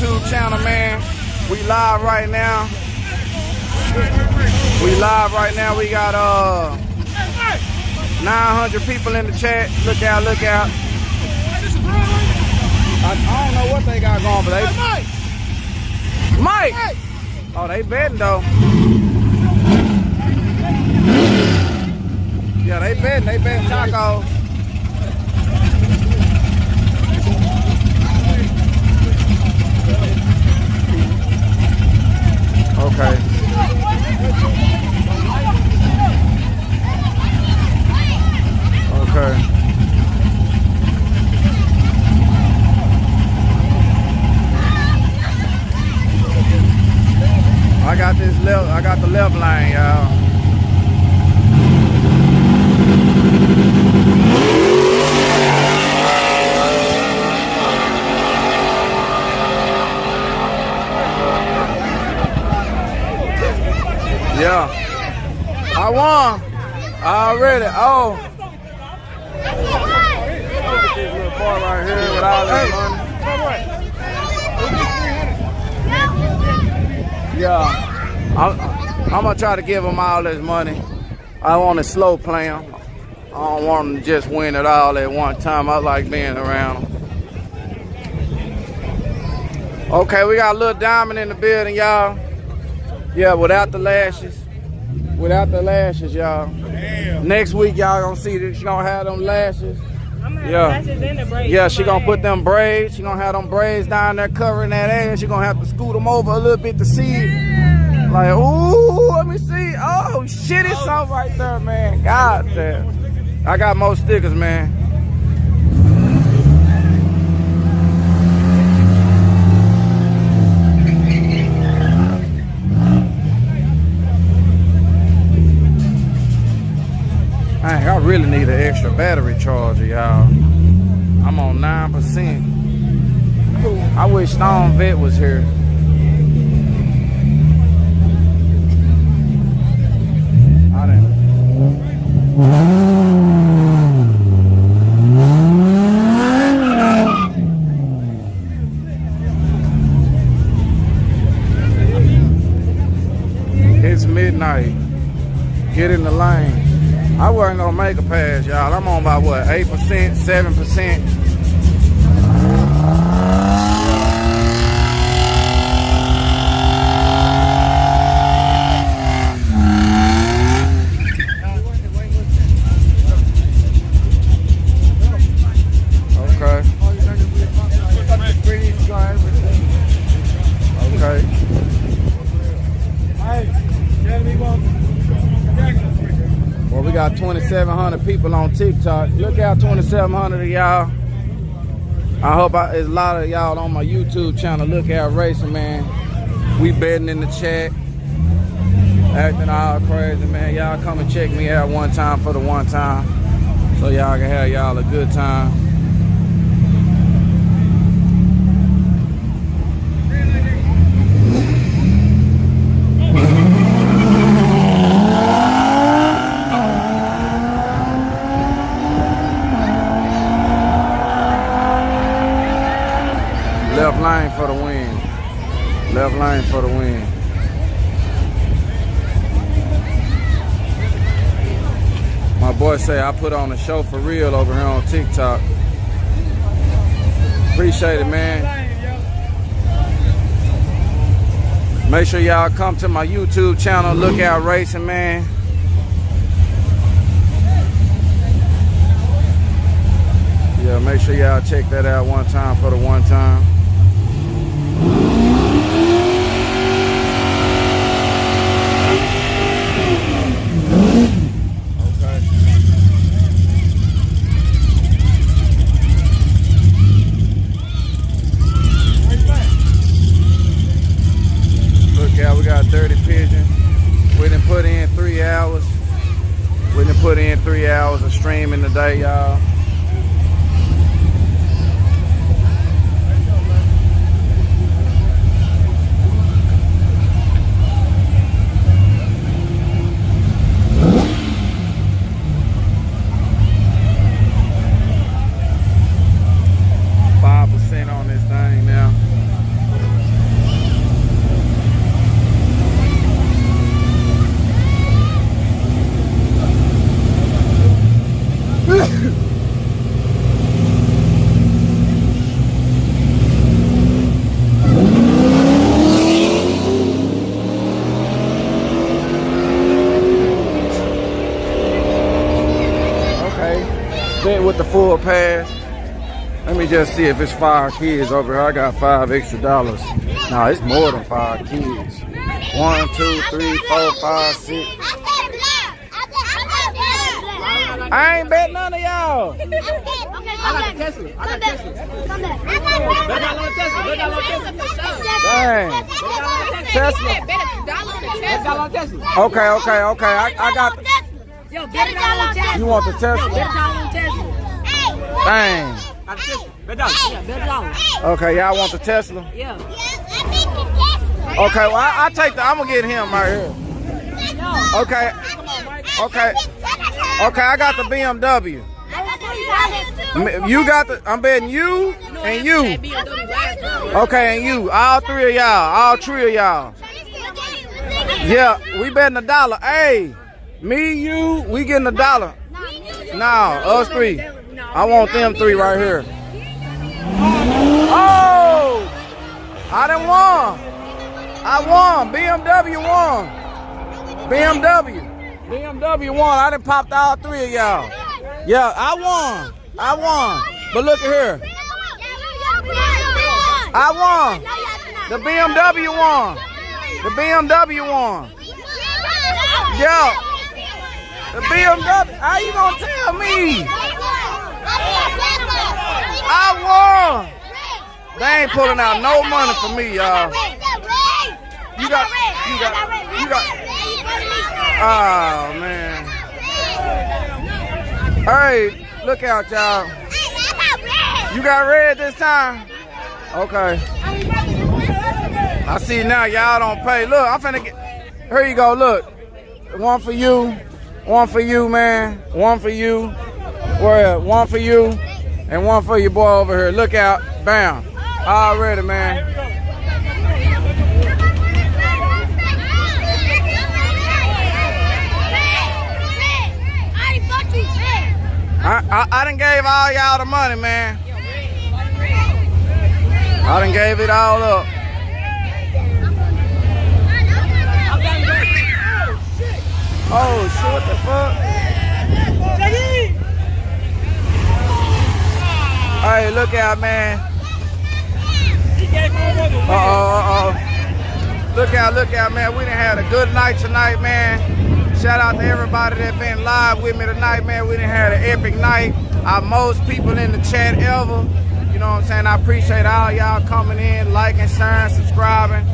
YouTube channel, man. We live right now. We live right now. We got 900 people in the chat. Look out, look out. I don't know what they got going, but they... Mike! Oh, they betting though. Yeah, they betting tacos. Okay. Okay. I got the left line, y'all. Yeah. I won. Already. Oh. This little boy right here with all this money. Yeah. I'm gonna try to give him all this money. I want to slow play him. I don't want him to just win it all at one time. I like being around him. Okay, we got a little diamond in the building, y'all. Yeah, without the lashes. Without the lashes, y'all. Next week, y'all gonna see that she gonna have them lashes. I'm gonna have lashes and the braids. Yeah, she gonna put them braids. She gonna have them braids down there covering that ass. She gonna have to scoot them over a little bit to see it. Like, ooh, let me see. Oh, shit, it's something right there, man. God damn. I got more stickers, man. Dang, I really need an extra battery charger, y'all. I'm on 9%. I wish Stone Vet was here. I didn't. It's midnight. Get in the lane. I wasn't gonna make a pass, y'all. I'm on about what, 8%, 7%. We got 2,700 people on TikTok. Look out, 2,700 of y'all. I hope there's a lot of y'all on my YouTube channel. Look out, racing, man. We betting in the chat, acting all crazy, man. Y'all come and check me out one time for the one time, so y'all can have y'all a good time. Left lane for the win. Left lane for the win. My boy say I put on a show for real over here on TikTok. Appreciate it, man. Make sure y'all come to my YouTube channel, Look Out Racing, man. Yeah, make sure y'all check that out one time for the one time. Look out, we got 30 pigeons. We done put in 3 hours. We done put in 3 hours of streaming today, y'all. On this thing now. with the full pass. Let me just see if it's 5 kids over here. I got $5 extra. Nah, it's more than 5 kids. 1, 2, 3, 4, 5, 6. I ain't bet none of y'all. I got the Tesla. I got Tesla. Come back. Bet y'all on Tesla. Bet y'all on Tesla. Dang. Tesla. Bet y'all on Tesla. Okay. I got the. Yo, bet y'all on Tesla. You want the Tesla? Bet y'all on Tesla. Dang. I got Tesla. Bet y'all. Yeah, bet y'all. Okay, y'all want the Tesla? Yeah. Okay, well I take the. I'm gonna get him right here. Okay. I got the BMW. You got the. I'm betting you and you. Okay, and you. All 3 of y'all. All 3 of y'all. Yeah, we betting $1. Hey, me, you, we getting $1. Nah, us 3. I want them 3 right here. Oh, I done won. I won. BMW won. BMW won. I done popped all 3 of y'all. Yeah, I won. But look at here. I won. The BMW won. Yeah. The BMW. How you gonna tell me? I won. They ain't pulling out no money for me, y'all. You got. Oh, man. Hey, look out, y'all. You got red this time? Okay. I see now y'all don't pay. Look, I'm finna get. Here you go, look. One for you, man. One for you. Where? One for you, and one for your boy over here. Look out. Bam. Already, man. I done gave all y'all the money, man. I done gave it all up. Oh, shit, what the fuck? Hey, look out, man. Look out, man. We done had a good night tonight, man. Shout out to everybody that been live with me tonight, man. We done had an epic night. Our most people in the chat ever. You know what I'm saying? I appreciate all y'all coming in, liking, sharing, subscribing.